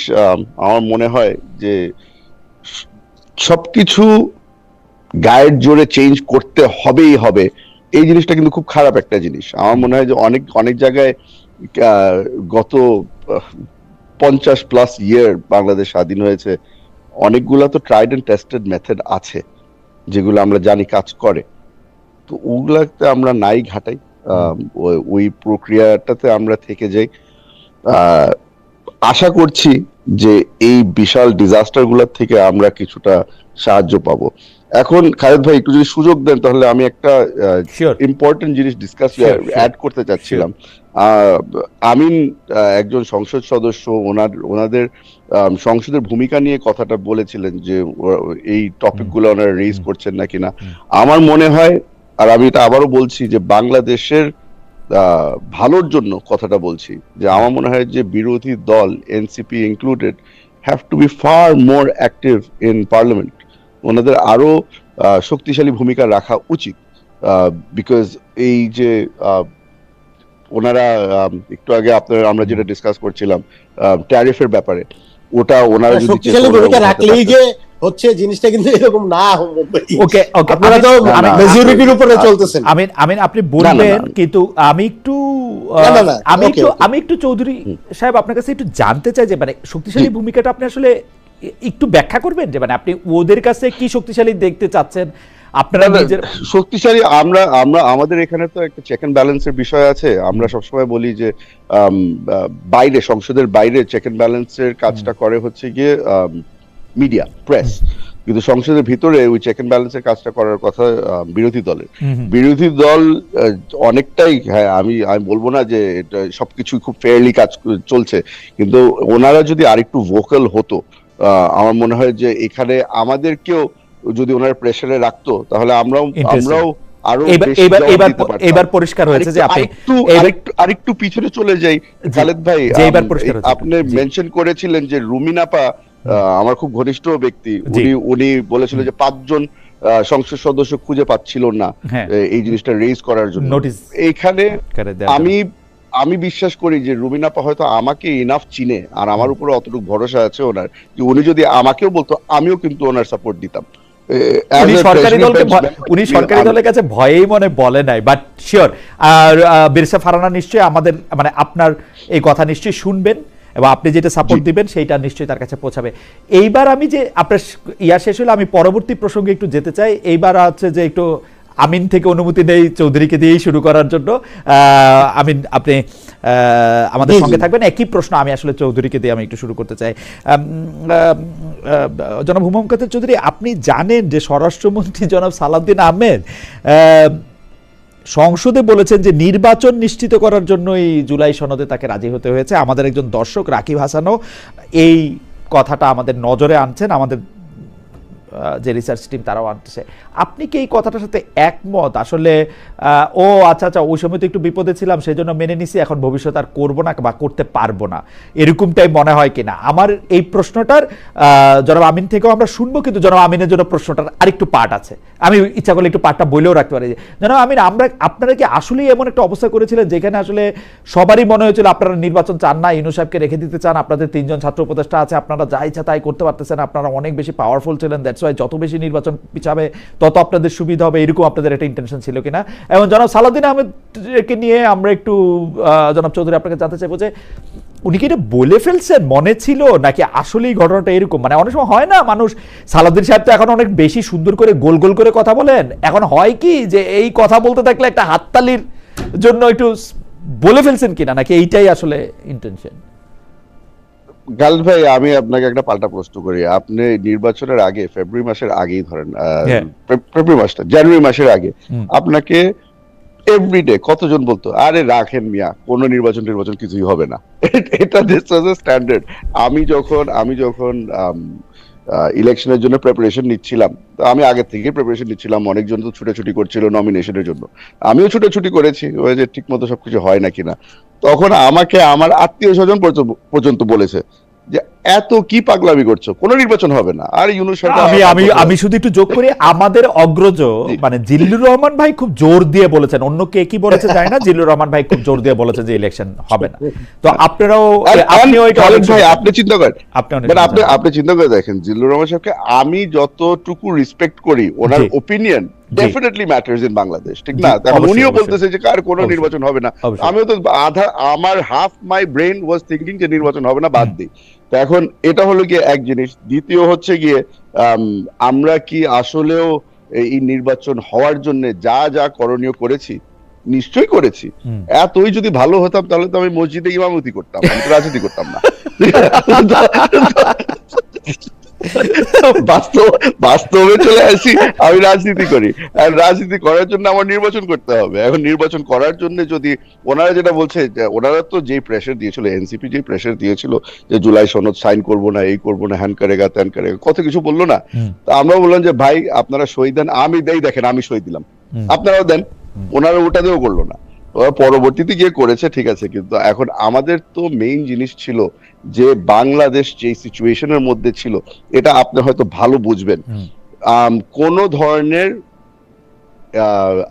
আমার মনে হয় যে সবকিছু গায়ের জোরে চেঞ্জ করতে হবে, এই জিনিসটা কিন্তু খুব খারাপ একটা জিনিস। আমার মনে হয় যে অনেক জায়গায় গত 50+ ইয়ার বাংলাদেশ স্বাধীন হয়েছে, অনেকগুলা তো ট্রাইড এন্ড টেস্টেড মেথড আছে যেগুলো আমরা জানি কাজ করে, তো ওগুলাতে আমরা নাই ঘাটাই, ওই প্রক্রিয়াটাতে আমরা থেকে যাই। আশা করছি যে এই বিশাল ডিজাস্টার গুলার থেকে আমরা কিছুটা সাহায্য পাবো। এখন খালেদ ভাই একটু যদি সুযোগ দেন, তাহলে আমি একটা ইম্পর্টেন্ট জিনিস অ্যাড করতে চাচ্ছিলাম। আমিন একজন সংসদ সদস্য, ওনাদের সংসদের ভূমিকা নিয়ে কথাটা বলেছিলেন যে এই টপিকগুলো ওনারা রেজ করছেন নাকি না। আমার মনে হয়, আর আমি এটা আবারও বলছি, যে বাংলাদেশের ভালোর জন্য কথাটা বলছি, যে আমার মনে হয় যে বিরোধী দল NCP included have to be far more active in parliament. ওনাদের আরো শক্তিশালী ভূমিকা রাখা উচিত, বিকজ এই যে ওনারা একটু আগে আমরা যেটা ডিসকাস করছিলাম ট্যারিফের ব্যাপারে, ওটা ওনারা যদি শক্তিশালী ভূমিকা রাখলেই যে হচ্ছে জিনিসটা কিন্তু এরকম না। ওকে আপনারা তো মেজরিটির উপরে চলতেছেন। আমিন আপনি বলবেন, কিন্তু আমি একটু চৌধুরী সাহেব আপনার কাছে একটু জানতে চাই যে মানে শক্তিশালী ভূমিকাটা আপনি আসলে একটু ব্যাখ্যা করবেন, যে মানে আপনি ওদের কাছে কি শক্তিশালী দেখতে চাচ্ছেন, আপনারা নিজের শক্তিশালী আমরা আমরা আমাদের এখানে তো একটা চেক এন্ড ব্যালেন্সের বিষয় আছে। আমরা সবসময় বলি যে বাইরে, সংসদের বাইরে চেক এন্ড ব্যালেন্সের কাজটা করে হচ্ছে গিয়ে মিডিয়া, প্রেস, কিন্তু সংসদের ভিতরে ওই চেক এন্ড ব্যালেন্সের কাজটা করার কথা বিরোধী দলের। বিরোধী দল অনেকটাই, হ্যাঁ আমি বলবো না যে এটা সবকিছু খুব ফেয়ারলি কাজ চলছে, কিন্তু ওনারা যদি আরেকটু ভোকাল হতো, আমার মনে হয় যে এখানে আমাদেরকেও যদি ওনারা প্রেসারে রাখতো তাহলে আমরাও আরো এবার পরিষ্কার হয়েছে যে আপনি আরেকটু পিছনে চলে যাই। খালেদ ভাই, আপনি মেনশন করেছিলেন যে রুমিন আপা আমার খুব ঘনিষ্ঠ ব্যক্তি, উনি বলেছিল যে 5 জন সংসদ সদস্য খুঁজে পাচ্ছিল না এই জিনিসটা রেজ করার জন্য। এইখানে আমি বিশ্বাস করি যে রুমিন আপা হয়তো আমাকে ইনাফ চিনে, আর আমার উপরে অতটুকু ভরসা আছে ওনার, যে উনি যদি আমাকেও বলতো আমিও কিন্তু ওনার সাপোর্ট দিতাম। উনি সরকারি দলের কাছে ভয়েই মনে বলে নাই, বাট শিওর। আর বিরসা ফারানা নিশ্চয়ই আমাদের মানে আপনার এই কথা নিশ্চয়ই শুনবেন এবং আপনি যেটা সাপোর্ট দিবেন সেইটা নিশ্চয়ই তার কাছে পৌঁছাবে। এইবার আমি যে আপনার শেষ হলে আমি পরবর্তী প্রসঙ্গে একটু যেতে চাই। এইবার হচ্ছে যে একটু আমিন থেকে অনুমতি নেই চৌধুরীকে দিয়েই শুরু করার জন্য। আমিন, আপনি আমাদের সঙ্গে থাকবেন। একই প্রশ্ন আমি আসলে চৌধুরীকে দিয়ে আমি একটু শুরু করতে চাই। জনাব হুমায়ুন কবির চৌধুরী, আপনি জানেন যে স্বরাষ্ট্রমন্ত্রী জনাব সালাউদ্দিন আহমেদ সংসদে বলেছেন যে নির্বাচন নিশ্চিত করার জন্য এই জুলাই সনদে তাকে রাজি হতে হয়েছে। আমাদের একজন দর্শক রাকিব হাসানও এই কথাটা আমাদের নজরে আনছেন, আমাদের যে রিসার্চ টিম তারাও আনতেছে। আপনি কি এই কথাটার সাথে একমত? আসলে আচ্ছা ওই সময় তো একটু বিপদে ছিলাম, সেই জন্য মেনে নিছি, এখন ভবিষ্যৎ আর করবো না বা করতে পারবো না, এরকমটাই মনে হয় কিনা? আমার এই প্রশ্নটার জনাব আমিন থেকেও আমরা শুনবো, কিন্তু জনাব আমিনের জন্য প্রশ্নটার আরেকটু পার্ট আছে, আমি ইচ্ছা করলে একটু পার্টটা বলেও রাখতে পারি। জনাব আমিন, আপনারা কি আসলেই এমন একটা অবস্থা করেছিলেন যেখানে আসলে সবারই মনে হয়েছিল আপনারা নির্বাচন চান না, ইনু সাহেবকে রেখে দিতে চান, আপনাদের 3 জন ছাত্র উপদেষ্টা আছে, আপনারা যা ইচ্ছা তাই করতে পারতেছেন, আপনারা অনেক বেশি পাওয়ারফুল ছিলেন, দ্যাটস ওয়াই যত বেশি নির্বাচন পিছাবে তত আপনাদের সুবিধা হবে, এরকম আপনাদের একটা ইন্টেনশন ছিল কিনা? এবং জনাব সালাউদ্দিন আহমেদকে নিয়ে আমরা একটু জনাব চৌধুরী আপনাকে জানতে চাইবো যে উনি কি এটা বলে ফেলছেন, মনে ছিল, নাকি আসলেই ঘটনাটা এরকম? মানে অনেক সময় হয় না, মানুষ, সালাউদ্দিন সাহেব তো এখন অনেক বেশি সুন্দর করে গোল গোল করে কথা বলেন, এখন হয় কি যে এই কথা বলতে থাকলে একটা হাততালির জন্য একটু বলে ফেলছেন কিনা, নাকি এইটাই আসলে ইন্টেনশন? গাল ভাই, আমি আপনাকে একটা পাল্টা প্রশ্ন করি। আপনি নির্বাচনের আগে, ফেব্রুয়ারি মাসের আগেই ধরেন, ফেব্রুয়ারি মাসটা জানুয়ারি মাসের আগে আপনাকে এভরিডে কতজন বলতো আরে রাখেন মিয়া, কোন নির্বাচন কিছুই হবে না, এটা দিস ওয়াজ আ স্ট্যান্ডার্ড। আমি যখন ইলেকশনের জন্য প্রিপারেশন নিচ্ছিলাম, তো আমি আগে থেকে প্রিপারেশন নিচ্ছিলাম, অনেকজন তো ছুটাছুটি করছিল নমিনেশনের জন্য, আমিও ছুটাছুটি করেছি, ওই যে ঠিক মতো সবকিছু হয় না কিনা। তখন আমাকে আমার আত্মীয় স্বজন পর্যন্ত বলেছে যে এত কি পাগলামি করছো, কোন নির্বাচন হবে না। আর ইউনূস সরকার, আমি শুধু একটু যোগ করি, আমাদের অগ্রজ মানে জিল্লুর রহমান ভাই খুব জোর দিয়ে বলেছেন, অন্য কে কি বলেছে জানি না, জিল্লুর রহমান ভাই খুব জোর দিয়ে বলেছে যে ইলেকশন হবে না। তো আপনারাও আপনি চিন্তা করেন, আপনি চিন্তা করে দেখেন, জিল্লুর রহমান সাহেবকে আমি যতটুকু রেসপেক্ট করি, ওনার opinion definitely matters in Bangladesh, ঠিক না? উনিও বলতেছে যে কার কোনো নির্বাচন হবে না, আমিও তো আমার হাফ মাই ব্রেন ওয়াজ থিংকিং যে নির্বাচন হবে না, বাদ দিই। তো এখন এটা হলো গিয়ে এক জিনিস। দ্বিতীয় হচ্ছে গিয়ে আমরা কি আসলেও এই নির্বাচন হওয়ার জন্য যা যা করণীয় করেছি? নিশ্চয়ই করেছি। এতই যদি ভালো হতাম তাহলে তো আমি মসজিদে ইমামতি করতাম, আমি তো রাজনীতি করতাম না। বাস্তবে চলে আসি, আমি রাজনীতি করি, আর রাজনীতি করার জন্য আমার নির্বাচন করতে হবে। এখন নির্বাচন করার জন্য যদি ওনারা যেটা বলছে, ওনারা তো যে প্রেসার দিয়েছিল, এনসিপি যে প্রেসার দিয়েছিল যে জুলাই সনদ সাইন করবো না, এই করবো না, হ্যান করেগা ত্যান করেগা, কত কিছু বললো না। তো আমরা বললাম যে ভাই আপনারা সই দেন, আমি দেখেন আমি সই দিলাম, আপনারাও দেন। ওনারা ওটাতেও করলো না, পরবর্তীতে গিয়ে করেছে, ঠিক আছে। কিন্তু এখন আমাদের তো মেইন জিনিস ছিল যে বাংলাদেশ যে সিচুয়েশনের মধ্যে ছিল, এটা আপনি হয়তো ভালো বুঝবেন, কোন ধরনের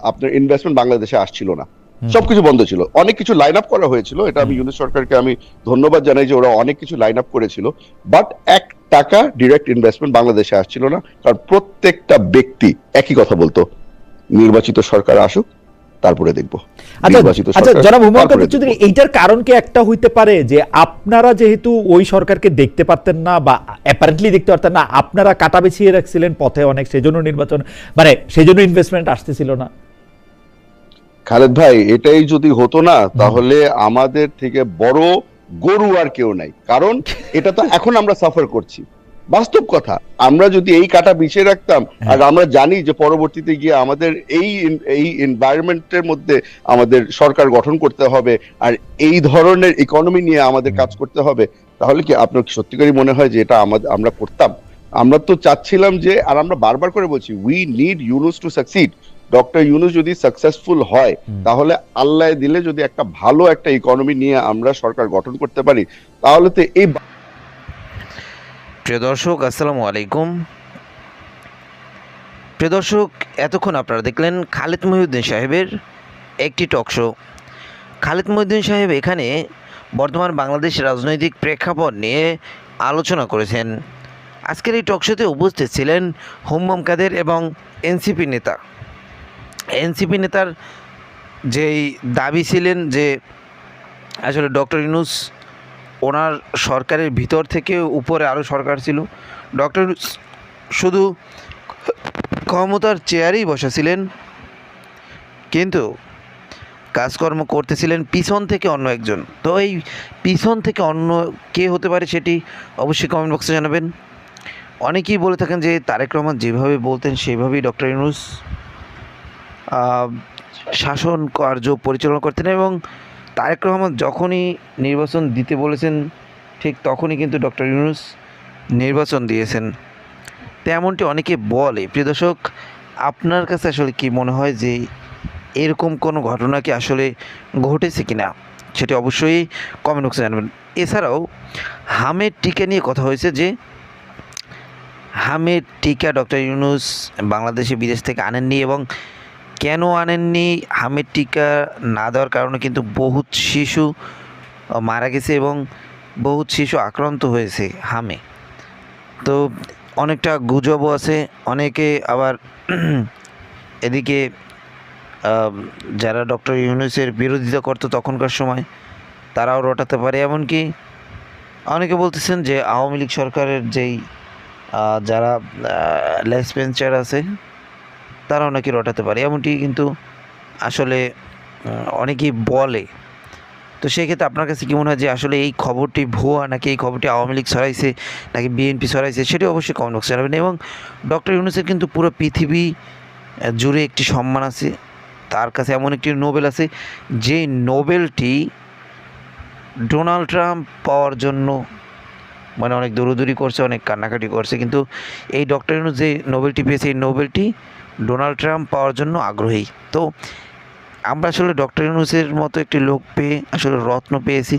আপনার ইনভেস্টমেন্ট বাংলাদেশে আসছিল না, সবকিছু বন্ধ ছিল। অনেক কিছু লাইন আপ করা হয়েছিল, এটা আমি ইউনূস সরকারকে আমি ধন্যবাদ জানাই যে ওরা অনেক কিছু লাইন আপ করেছিল, বাট 1 টাকা ডিরেক্ট ইনভেস্টমেন্ট বাংলাদেশে আসছিল না। কারণ প্রত্যেকটা ব্যক্তি একই কথা বলতো, নির্বাচিত সরকার আসুক, তারপরে দেখব। আচ্ছা নির্বাচিত আচ্ছা সরকার, জনাব হুমায়ুন তারপরে কবির চৌধুরী, দেখব। এইটার কারণ কি একটা হইতে পারে যে আপনারা যেহেতু ওই সরকারকে দেখতে পারতেন না বা অ্যাপারেন্টলি দেখতে পারতেন না, আপনারা কাটা বেছিয়ে রাখছিলেন পথে অনেক, সেজন্য নির্বাচন মানে সেজন্য ইনভেস্টমেন্ট আসতেছিল না? খালেদ ভাই, এটাই যদি হতো না তাহলে আমাদের থেকে বড় গরু আর কেউ নাই, কারণ এটা তো এখন আমরা সাফার করছি। বাস্তব কথা, আমরা যদি এই কাটা বিছিয়ে রাখতাম, আর আমরা জানি যে পরবর্তীতে গিয়ে আমাদের এই এনভায়রনমেন্টের মধ্যে আমাদের সরকার গঠন করতে হবে আর এই ধরনের ইকোনমি নিয়ে আমাদের কাজ করতে হবে, তাহলে কি আপনার সত্যিকারই মনে হয় যে এটা আমরা করতাম? আমরা তো চাচ্ছিলাম যে, আর আমরা বারবার করে বলছি, we need Yunus to succeed. Doctor Yunus যদি সাকসেসফুল হয়, তাহলে আল্লাহ দিলে যদি একটা ভালো একটা ইকোনমি নিয়ে আমরা সরকার গঠন করতে পারি, তাহলে তো এই প্রিয় দর্শক, আসসালামু আলাইকুম। প্রিয় দর্শক, এতক্ষণ আপনারা দেখলেন খালেদ মহিউদ্দিন সাহেবের একটি টক শো। খালেদ মহিউদ্দিন সাহেব এখানে বর্তমান বাংলাদেশ রাজনৈতিক প্রেক্ষাপট নিয়ে আলোচনা করেছেন। আজকের এই টক শোতে উপস্থিত ছিলেন হুম্মাম কাদের এবং এনসিপি নেতা। এনসিপি নেতার যেই দাবি ছিলেন যে আসলে ডক্টর ইউনূস ওনার সরকারের ভিতর থেকে উপরে আরও সরকার ছিল, ডক্টর ইউনূস শুধু ক্ষমতার চেয়ারেই বসেছিলেন, কিন্তু কাজকর্ম করতেছিলেন পিছন থেকে অন্য একজন। তো এই পিছন থেকে অন্য কে হতে পারে সেটি অবশ্যই কমেন্ট বক্সে জানাবেন। অনেকেই বলে থাকেন যে তারেক রহমান যেভাবে বলতেন সেইভাবেই ডক্টর ইউনূস শাসন কার্য পরিচালনা করতেন, এবং তারেক রহমান যখনই নির্বাচন দিতে বলেছেন ঠিক তখনই কিন্তু ডক্টর ইউনূস নির্বাচন দিয়েছেন। তেমনটি অনেকে বলে। প্রিয় দর্শক, আপনার কাছে আসলে কি মনে হয় যে এরকম কোনো ঘটনা কি আসলে ঘটেছে কিনা সেটি অবশ্যই কমেন্ট বক্সে জানাবেন। এছাড়াও হামের টিকা নিয়ে কথা হয়েছে যে হামের টিকা ডক্টর ইউনূস বাংলাদেশে বিদেশ থেকে আনেননি, এবং কেন আনেননি, হামের টিকা না দেওয়ার কারণে কিন্তু বহুত শিশু মারা গেছে এবং বহুত শিশু আক্রান্ত হয়েছে হামে। তো অনেকটা গুজবও আছে। অনেকে আবার এদিকে যারা ডক্টর ইউনূসের বিরোধিতা করতো তখনকার সময় তারাও রটাতে পারে। এমনকি অনেকে বলতেছেন যে আওয়ামী লীগ সরকারের যেই যারা লেস বেঞ্চার আছে তারাও নাকি রটাতে পারে, এমনটি কিন্তু আসলে অনেকেই বলে। তো সেক্ষেত্রে আপনার কাছে কী মনে হয় যে আসলে এই খবরটি ভুয়া, নাকি এই খবরটি আওয়ামী লীগ ছড়াইছে, নাকি বিএনপি ছড়াইছে, সেটি অবশ্যই কমেন্ট বক্সে জানাবেন। এবং ডক্টর ইউনূসের কিন্তু পুরো পৃথিবী জুড়ে একটি সম্মান আছে, তার কাছে এমন একটি নোবেল আছে যে নোবেলটি ডোনাল্ড ট্রাম্প পাওয়ার জন্য মানে অনেক দৌড়দৌড়ি করছে, অনেক কান্নাকাটি করছে, কিন্তু এই ডক্টর ইউনূস যে নোবেলটি পেয়েছে এই নোবেলটি ডোনাল্ড ট্রাম্প পাওয়ার জন্য আগ্রহী। তো আমরা আসলে ডক্টর ইউনূসের মতো একটি লোক পেয়ে আসলে রত্ন পেয়েছি,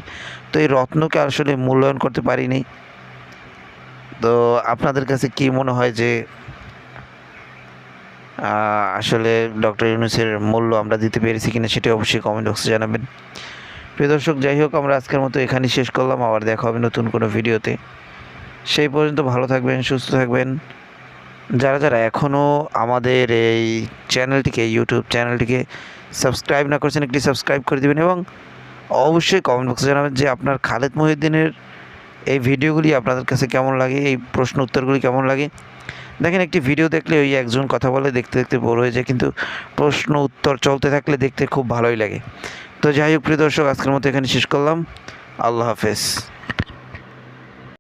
তো এই রত্নকে আসলে মূল্যায়ন করতে পারিনি। তো আপনাদের কাছে কি মনে হয় যে আসলে ডক্টর ইউনূসের মূল্য আমরা দিতে পেরেছি কিনা সেটি অবশ্যই কমেন্ট বক্সে জানাবেন। প্রিয় দর্শক, যাই হোক, আমরা আজকের মতো এখানেই শেষ করলাম। আবার দেখা হবে নতুন কোনো ভিডিওতে। সেই পর্যন্ত ভালো থাকবেন, সুস্থ থাকবেন। যারা যারা এখনও আমাদের এই চ্যানেলটিকে, ইউটিউব চ্যানেলটিকে সাবস্ক্রাইব না করছেন, একটি সাবস্ক্রাইব করে দেবেন এবং অবশ্যই কমেন্ট বক্সে জানাবেন যে আপনার খালেদ মহিউদ্দিনের এই ভিডিওগুলি আপনাদের কাছে কেমন লাগে, এই প্রশ্ন উত্তরগুলি কেমন লাগে। দেখেন, একটি ভিডিও দেখলে ওই একজন কথা বলে দেখতে দেখতে বোর হয়ে যায়, কিন্তু প্রশ্ন উত্তর চলতে থাকলে দেখতে খুব ভালোই লাগে। তো যাই হোক প্রিয় দর্শক, আজকের মতো এখানে শেষ করলাম। আল্লাহ হাফেজ।